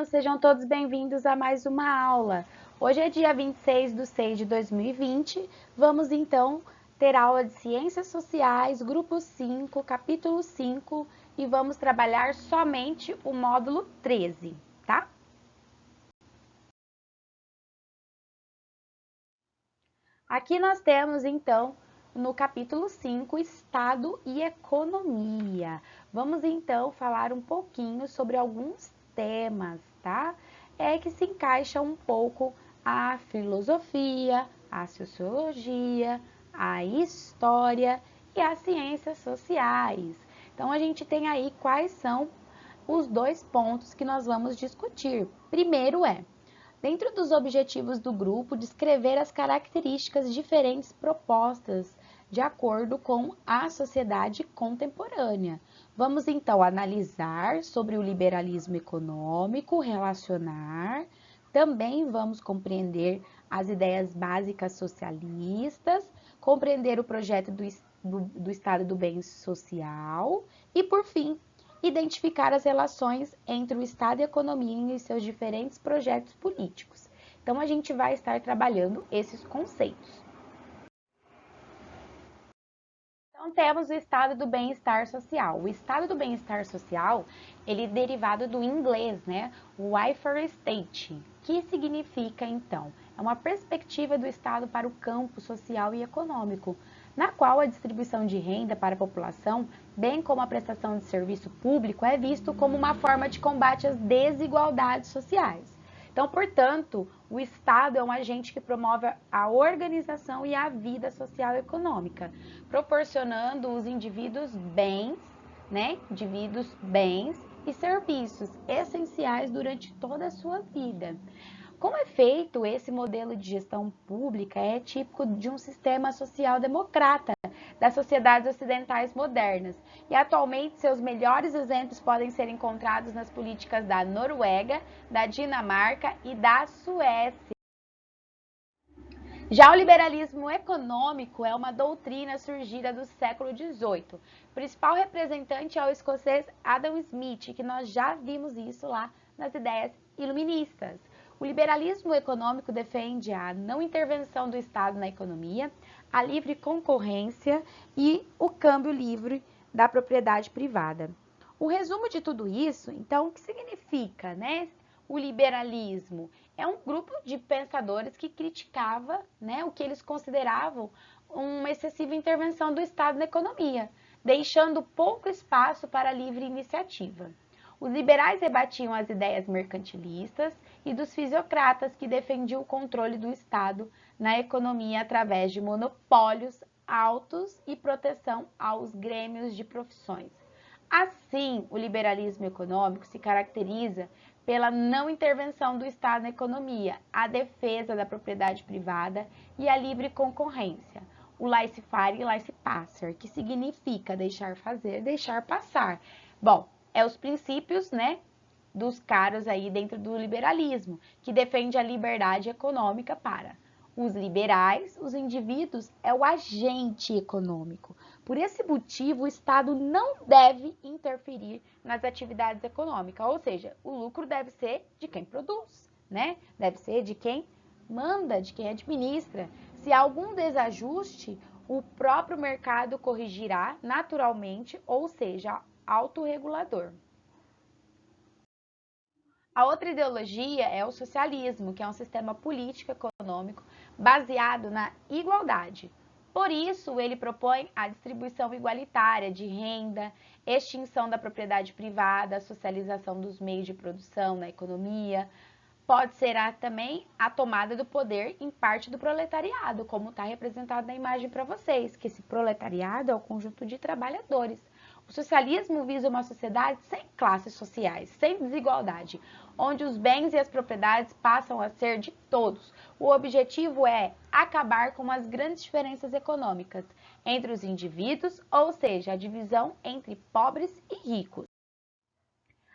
Sejam todos bem-vindos a mais uma aula. Hoje é dia 26/6/2020. Vamos então ter aula de Ciências Sociais, grupo 5, capítulo 5, e vamos trabalhar somente o módulo 13, tá? Aqui nós temos então no capítulo 5, Estado e Economia. Vamos então falar um pouquinho sobre alguns temas, tá? Que se encaixam um pouco a filosofia, a sociologia, a história e as ciências sociais. Então a gente tem aí quais são os dois pontos que nós vamos discutir. Primeiro dentro dos objetivos do grupo, descrever as características diferentes propostas de acordo com a sociedade contemporânea. Vamos então analisar sobre o liberalismo econômico, relacionar, também vamos compreender as ideias básicas socialistas, compreender o projeto do Estado do Bem Social e, por fim, identificar as relações entre o Estado e a economia e seus diferentes projetos políticos. Então, a gente vai estar trabalhando esses conceitos. Então, temos o estado do bem-estar social. O estado do bem-estar social, ele é derivado do inglês, né? O welfare state, que significa, então, é uma perspectiva do Estado para o campo social e econômico, na qual a distribuição de renda para a população, bem como a prestação de serviço público, é visto como uma forma de combate às desigualdades sociais. Então, portanto, o Estado é um agente que promove a organização e a vida social e econômica, proporcionando os indivíduos bens, né? Indivíduos bens e serviços essenciais durante toda a sua vida. Como é feito, esse modelo de gestão pública é típico de um sistema social-democrata das sociedades ocidentais modernas. E atualmente seus melhores exemplos podem ser encontrados nas políticas da Noruega, da Dinamarca e da Suécia. Já o liberalismo econômico é uma doutrina surgida do século XVIII. O principal representante é o escocês Adam Smith, que nós já vimos isso lá nas ideias iluministas. O liberalismo econômico defende a não intervenção do Estado na economia, a livre concorrência e o câmbio livre da propriedade privada. O resumo de tudo isso, então, o que significa, né? O liberalismo é um grupo de pensadores que criticava, né, o que eles consideravam uma excessiva intervenção do Estado na economia, deixando pouco espaço para a livre iniciativa. Os liberais rebatiam as ideias mercantilistas e dos fisiocratas que defendiam o controle do Estado na economia através de monopólios altos e proteção aos grêmios de profissões. Assim, o liberalismo econômico se caracteriza pela não intervenção do Estado na economia, a defesa da propriedade privada e a livre concorrência. O laissez-faire e laissez-passer, que significa deixar fazer, deixar passar. Bom, os princípios, né, dos caras aí dentro do liberalismo, que defende a liberdade econômica para os liberais, os indivíduos é o agente econômico. Por esse motivo, o Estado não deve interferir nas atividades econômicas, ou seja, o lucro deve ser de quem produz, né? Deve ser de quem manda, de quem administra. Se há algum desajuste, o próprio mercado corrigirá naturalmente, ou seja, autorregulador. A outra ideologia é o socialismo, que é um sistema político econômico baseado na igualdade. Por isso, ele propõe a distribuição igualitária de renda, extinção da propriedade privada, a socialização dos meios de produção na economia. Pode ser também a tomada do poder em parte do proletariado, como está representado na imagem para vocês, que esse proletariado é o conjunto de trabalhadores. O socialismo visa uma sociedade sem classes sociais, sem desigualdade, onde os bens e as propriedades passam a ser de todos. O objetivo é acabar com as grandes diferenças econômicas entre os indivíduos, ou seja, a divisão entre pobres e ricos.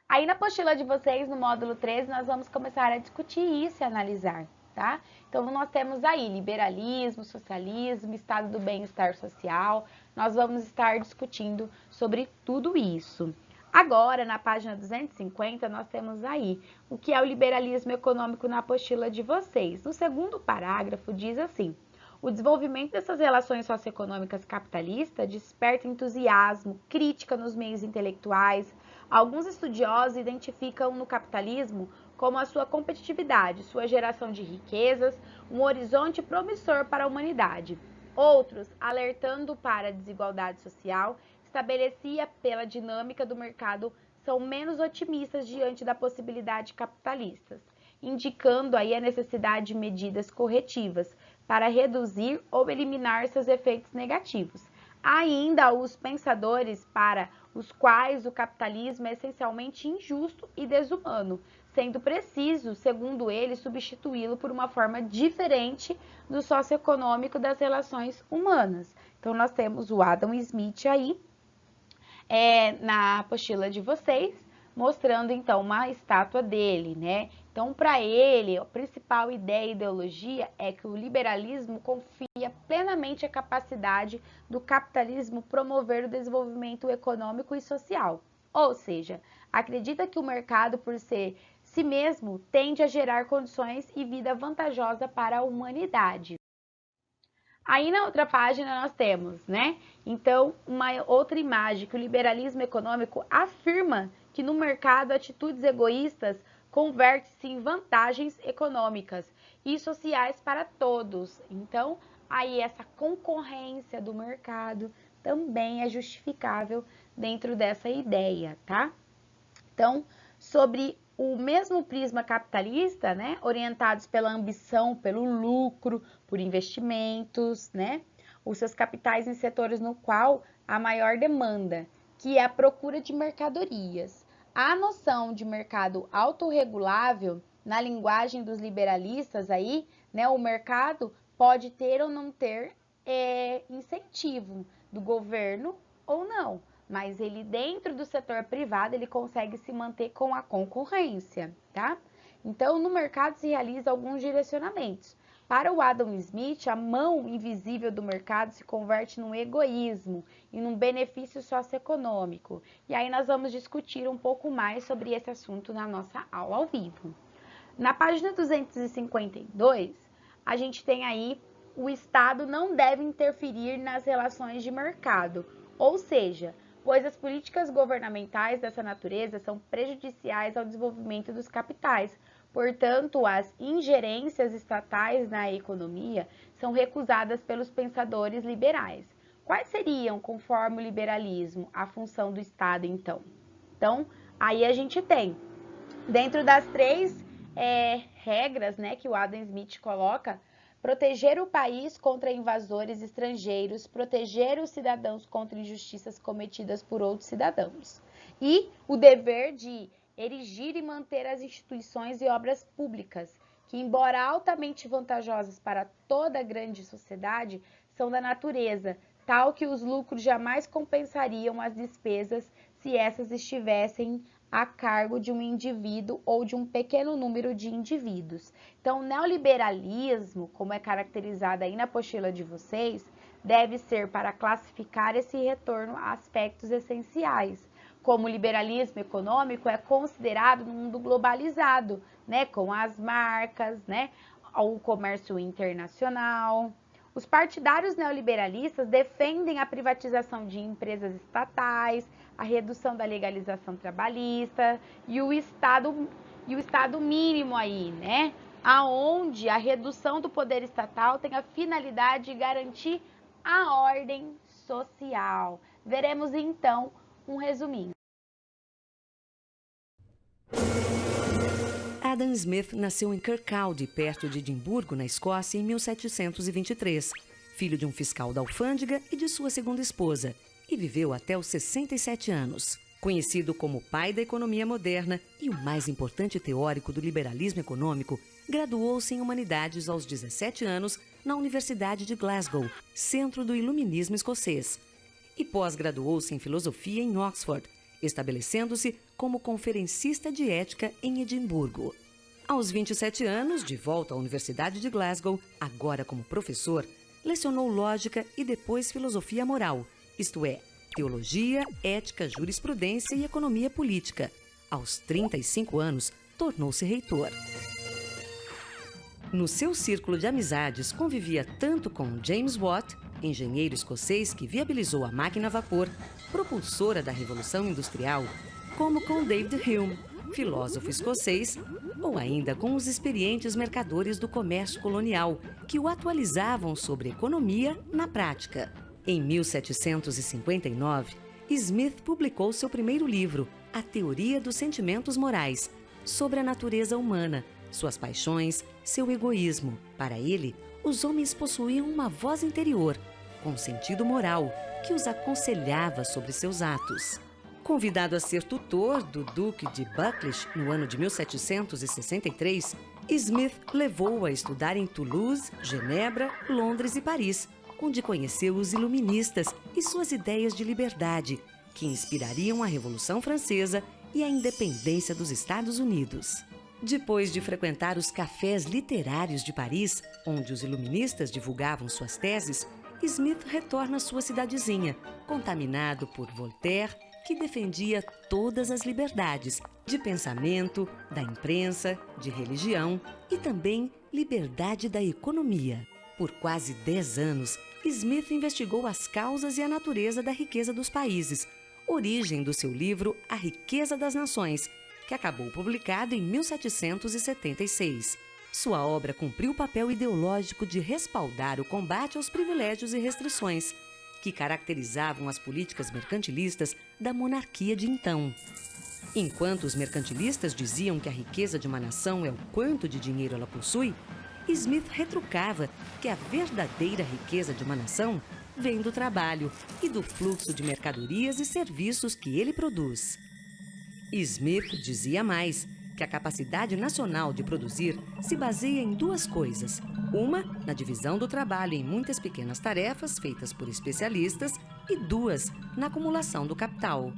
Aí na apostila de vocês, no módulo 13, nós vamos começar a discutir isso e analisar, tá? Então, nós temos aí liberalismo, socialismo, estado do bem-estar social. Nós vamos estar discutindo sobre tudo isso. Agora, na página 250, nós temos aí o que é o liberalismo econômico na apostila de vocês. No segundo parágrafo, diz assim: o desenvolvimento dessas relações socioeconômicas capitalistas desperta entusiasmo, crítica nos meios intelectuais. Alguns estudiosos identificam no capitalismo como a sua competitividade, sua geração de riquezas, um horizonte promissor para a humanidade. Outros, alertando para a desigualdade social, estabelecida pela dinâmica do mercado, são menos otimistas diante da possibilidade capitalistas, indicando aí a necessidade de medidas corretivas para reduzir ou eliminar seus efeitos negativos. Ainda os pensadores para os quais o capitalismo é essencialmente injusto e desumano, sendo preciso, segundo eles, substituí-lo por uma forma diferente do socioeconômico das relações humanas. Então, nós temos o Adam Smith aí, na apostila de vocês, mostrando então uma estátua dele, né? Então, para ele, a principal ideia e ideologia é que o liberalismo confia plenamente a capacidade do capitalismo promover o desenvolvimento econômico e social. Ou seja, acredita que o mercado, por ser si mesmo, tende a gerar condições e vida vantajosa para a humanidade. Aí na outra página nós temos, né? Então, uma outra imagem que o liberalismo econômico afirma que no mercado atitudes egoístas convertem-se em vantagens econômicas e sociais para todos. Então, aí essa concorrência do mercado também é justificável dentro dessa ideia, tá? Então, sobre o mesmo prisma capitalista, né, orientados pela ambição, pelo lucro, por investimentos, né, os seus capitais em setores no qual há maior demanda, que é a procura de mercadorias. A noção de mercado autorregulável, na linguagem dos liberalistas aí, né, o mercado pode ter ou não ter incentivo do governo ou não, mas ele dentro do setor privado ele consegue se manter com a concorrência, tá? Então, no mercado se realizam alguns direcionamentos. Para o Adam Smith, a mão invisível do mercado se converte num egoísmo e num benefício socioeconômico. E aí nós vamos discutir um pouco mais sobre esse assunto na nossa aula ao vivo. Na página 252, a gente tem aí o Estado não deve interferir nas relações de mercado, ou seja, pois as políticas governamentais dessa natureza são prejudiciais ao desenvolvimento dos capitais. Portanto, as ingerências estatais na economia são recusadas pelos pensadores liberais. Quais seriam, conforme o liberalismo, a função do Estado, então? Então, aí a gente tem, dentro das três regras, né, que o Adam Smith coloca, proteger o país contra invasores estrangeiros, proteger os cidadãos contra injustiças cometidas por outros cidadãos. E o dever de erigir e manter as instituições e obras públicas, que, embora altamente vantajosas para toda a grande sociedade, são da natureza, tal que os lucros jamais compensariam as despesas se essas estivessem a cargo de um indivíduo ou de um pequeno número de indivíduos. Então, o neoliberalismo, como é caracterizado aí na apostila de vocês, deve ser para classificar esse retorno a aspectos essenciais, como o liberalismo econômico é considerado no mundo globalizado, né, com as marcas, né, o comércio internacional. Os partidários neoliberalistas defendem a privatização de empresas estatais, a redução da legalização trabalhista e o Estado mínimo aí, né? Aonde a redução do poder estatal tem a finalidade de garantir a ordem social. Veremos então um resuminho. Adam Smith nasceu em Kirkcaldy, perto de Edimburgo, na Escócia, em 1723, filho de um fiscal da alfândega e de sua segunda esposa, e viveu até os 67 anos. Conhecido como pai da economia moderna e o mais importante teórico do liberalismo econômico, graduou-se em Humanidades aos 17 anos na Universidade de Glasgow, centro do iluminismo escocês, e pós-graduou-se em Filosofia em Oxford, estabelecendo-se como conferencista de ética em Edimburgo. Aos 27 anos, de volta à Universidade de Glasgow, agora como professor, lecionou lógica e depois filosofia moral, isto é, teologia, ética, jurisprudência e economia política. Aos 35 anos, tornou-se reitor. No seu círculo de amizades, convivia tanto com James Watt, engenheiro escocês que viabilizou a máquina a vapor, propulsora da Revolução Industrial, como com David Hume, filósofo escocês, ou ainda com os experientes mercadores do comércio colonial, que o atualizavam sobre economia na prática. Em 1759, Smith publicou seu primeiro livro, A Teoria dos Sentimentos Morais, sobre a natureza humana, suas paixões, seu egoísmo. Para ele, os homens possuíam uma voz interior, com sentido moral, que os aconselhava sobre seus atos. Convidado a ser tutor do Duque de Buccleuch no ano de 1763, Smith levou-o a estudar em Toulouse, Genebra, Londres e Paris, onde conheceu os iluministas e suas ideias de liberdade, que inspirariam a Revolução Francesa e a independência dos Estados Unidos. Depois de frequentar os cafés literários de Paris, onde os iluministas divulgavam suas teses, Smith retorna à sua cidadezinha, contaminado por Voltaire, que defendia todas as liberdades de pensamento, da imprensa, de religião e também liberdade da economia. Por quase 10 anos, Smith investigou as causas e a natureza da riqueza dos países, origem do seu livro A Riqueza das Nações, que acabou publicado em 1776. Sua obra cumpriu o papel ideológico de respaldar o combate aos privilégios e restrições, que caracterizavam as políticas mercantilistas da monarquia de então. Enquanto os mercantilistas diziam que a riqueza de uma nação é o quanto de dinheiro ela possui, Smith retrucava que a verdadeira riqueza de uma nação vem do trabalho e do fluxo de mercadorias e serviços que ele produz. Smith dizia mais, que a capacidade nacional de produzir se baseia em duas coisas. Uma, na divisão do trabalho em muitas pequenas tarefas feitas por especialistas, e duas, na acumulação do capital.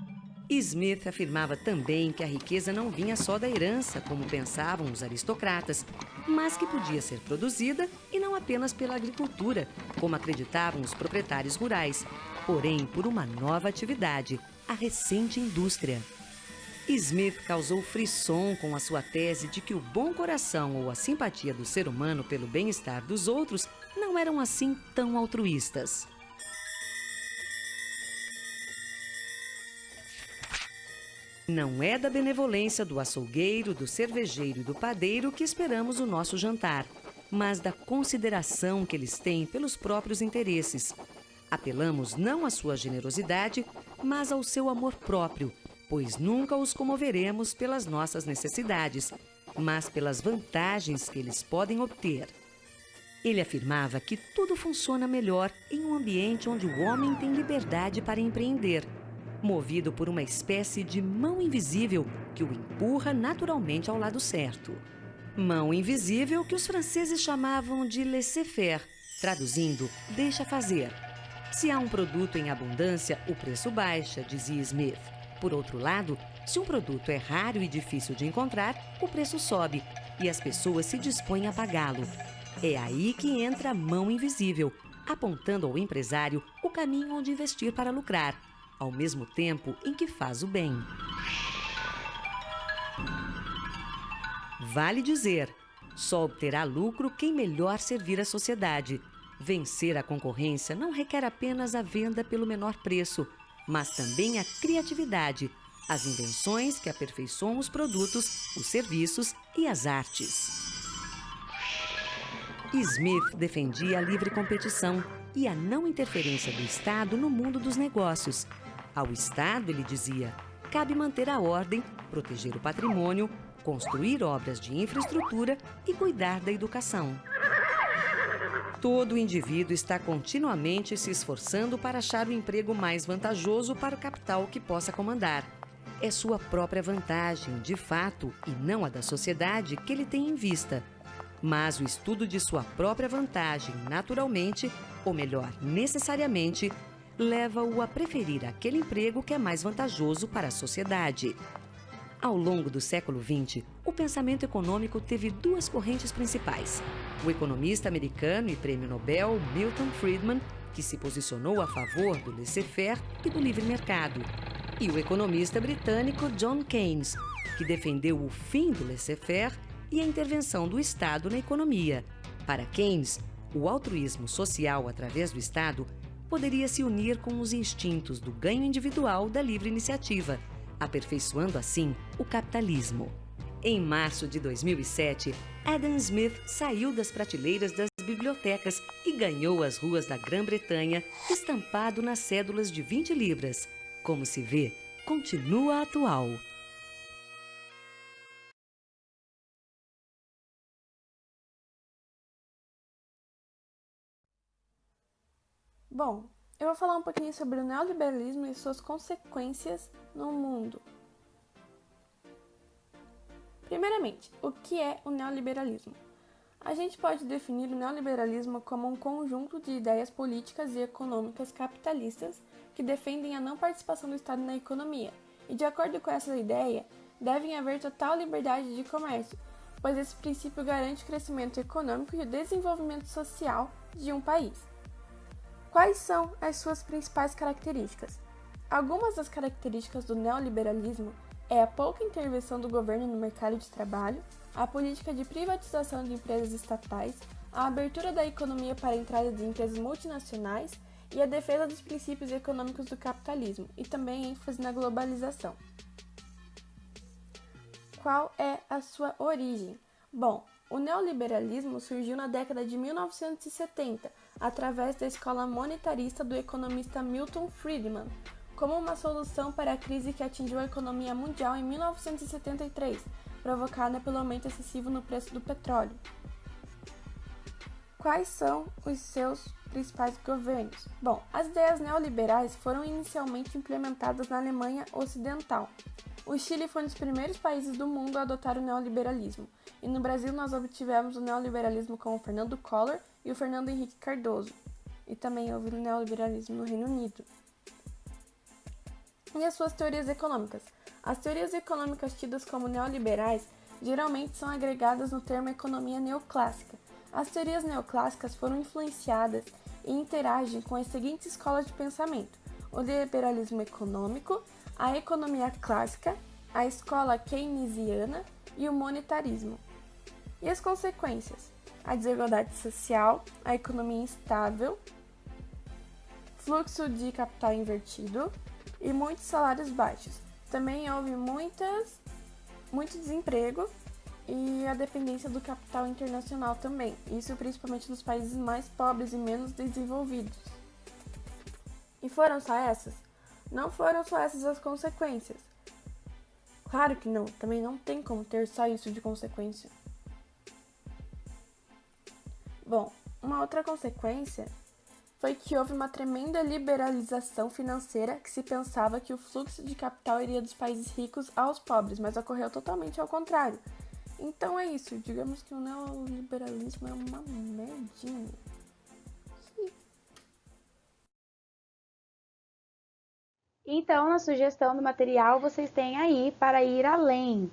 Smith afirmava também que a riqueza não vinha só da herança, como pensavam os aristocratas, mas que podia ser produzida e não apenas pela agricultura, como acreditavam os proprietários rurais, porém por uma nova atividade, a recente indústria. Smith causou frisson com a sua tese de que o bom coração ou a simpatia do ser humano pelo bem-estar dos outros não eram assim tão altruístas. Não é da benevolência do açougueiro, do cervejeiro e do padeiro que esperamos o nosso jantar, mas da consideração que eles têm pelos próprios interesses. Apelamos não à sua generosidade, mas ao seu amor próprio, pois nunca os comoveremos pelas nossas necessidades, mas pelas vantagens que eles podem obter. Ele afirmava que tudo funciona melhor em um ambiente onde o homem tem liberdade para empreender, movido por uma espécie de mão invisível que o empurra naturalmente ao lado certo. Mão invisível que os franceses chamavam de laissez-faire, traduzindo, deixa fazer. Se há um produto em abundância, o preço baixa, dizia Smith. Por outro lado, se um produto é raro e difícil de encontrar, o preço sobe e as pessoas se dispõem a pagá-lo. É aí que entra a mão invisível, apontando ao empresário o caminho onde investir para lucrar, ao mesmo tempo em que faz o bem. Vale dizer, só obterá lucro quem melhor servir a sociedade. Vencer a concorrência não requer apenas a venda pelo menor preço, mas também a criatividade, as invenções que aperfeiçoam os produtos, os serviços e as artes. Smith defendia a livre competição e a não interferência do Estado no mundo dos negócios. Ao Estado, ele dizia, cabe manter a ordem, proteger o patrimônio, construir obras de infraestrutura e cuidar da educação. Todo indivíduo está continuamente se esforçando para achar o emprego mais vantajoso para o capital que possa comandar. É sua própria vantagem, de fato, e não a da sociedade, que ele tem em vista. Mas o estudo de sua própria vantagem, naturalmente, ou melhor, necessariamente, leva-o a preferir aquele emprego que é mais vantajoso para a sociedade. Ao longo do século XX, o pensamento econômico teve duas correntes principais. O economista americano e prêmio Nobel Milton Friedman que se posicionou a favor do laissez-faire e do livre mercado, e o economista britânico John Keynes, que defendeu o fim do laissez-faire e a intervenção do Estado na economia. Para Keynes, o altruísmo social através do Estado poderia se unir com os instintos do ganho individual da livre iniciativa, aperfeiçoando assim o capitalismo. Em março de 2007, Adam Smith saiu das prateleiras das bibliotecas e ganhou as ruas da Grã-Bretanha estampado nas cédulas de 20 libras. Como se vê, continua atual. Bom, eu vou falar um pouquinho sobre o neoliberalismo e suas consequências no mundo. Primeiramente, o que é o neoliberalismo? A gente pode definir o neoliberalismo como um conjunto de ideias políticas e econômicas capitalistas que defendem a não participação do Estado na economia. E de acordo com essa ideia, devem haver total liberdade de comércio, pois esse princípio garante o crescimento econômico e o desenvolvimento social de um país. Quais são as suas principais características? Algumas das características do neoliberalismo é a pouca intervenção do governo no mercado de trabalho, a política de privatização de empresas estatais, a abertura da economia para a entrada de empresas multinacionais e a defesa dos princípios econômicos do capitalismo, e também ênfase na globalização. Qual é a sua origem? Bom, o neoliberalismo surgiu na década de 1970, através da escola monetarista do economista Milton Friedman, como uma solução para a crise que atingiu a economia mundial em 1973, provocada pelo aumento excessivo no preço do petróleo. Quais são os seus principais governos? Bom, as ideias neoliberais foram inicialmente implementadas na Alemanha Ocidental. O Chile foi um dos primeiros países do mundo a adotar o neoliberalismo, e no Brasil nós obtivemos o neoliberalismo com o Fernando Collor e o Fernando Henrique Cardoso, e também houve o neoliberalismo no Reino Unido. E as suas teorias econômicas? As teorias econômicas tidas como neoliberais geralmente são agregadas no termo economia neoclássica. As teorias neoclássicas foram influenciadas e interagem com as seguintes escolas de pensamento: o liberalismo econômico, a economia clássica, a escola keynesiana e o monetarismo. E as consequências? A desigualdade social, a economia instável, fluxo de capital invertido e muitos salários baixos. Também houve muito desemprego e a dependência do capital internacional também, isso principalmente nos países mais pobres e menos desenvolvidos. E foram só essas? Não foram só essas as consequências. Claro que não, também não tem como ter só isso de consequência. Bom, uma outra consequência foi que houve uma tremenda liberalização financeira, que se pensava que o fluxo de capital iria dos países ricos aos pobres, mas ocorreu totalmente ao contrário. Então é isso, digamos que o neoliberalismo é uma merdinha. Então, na sugestão do material, vocês têm aí para ir além.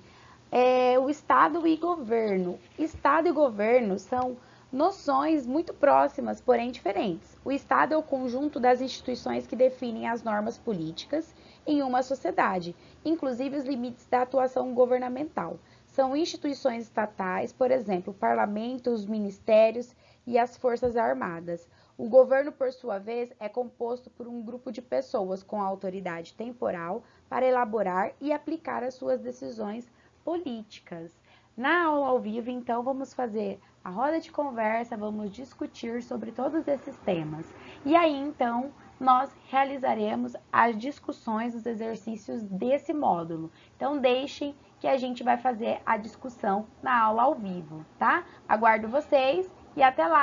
O Estado e governo. Estado e governo são noções muito próximas, porém diferentes. O Estado é o conjunto das instituições que definem as normas políticas em uma sociedade, inclusive os limites da atuação governamental. São instituições estatais, por exemplo, parlamentos, ministérios e as forças armadas. O governo, por sua vez, é composto por um grupo de pessoas com autoridade temporal para elaborar e aplicar as suas decisões políticas. Na aula ao vivo, então, vamos fazer a roda de conversa, vamos discutir sobre todos esses temas. E aí, então, nós realizaremos as discussões, os exercícios desse módulo. Então, deixem que a gente vai fazer a discussão na aula ao vivo, tá? Aguardo vocês e até lá!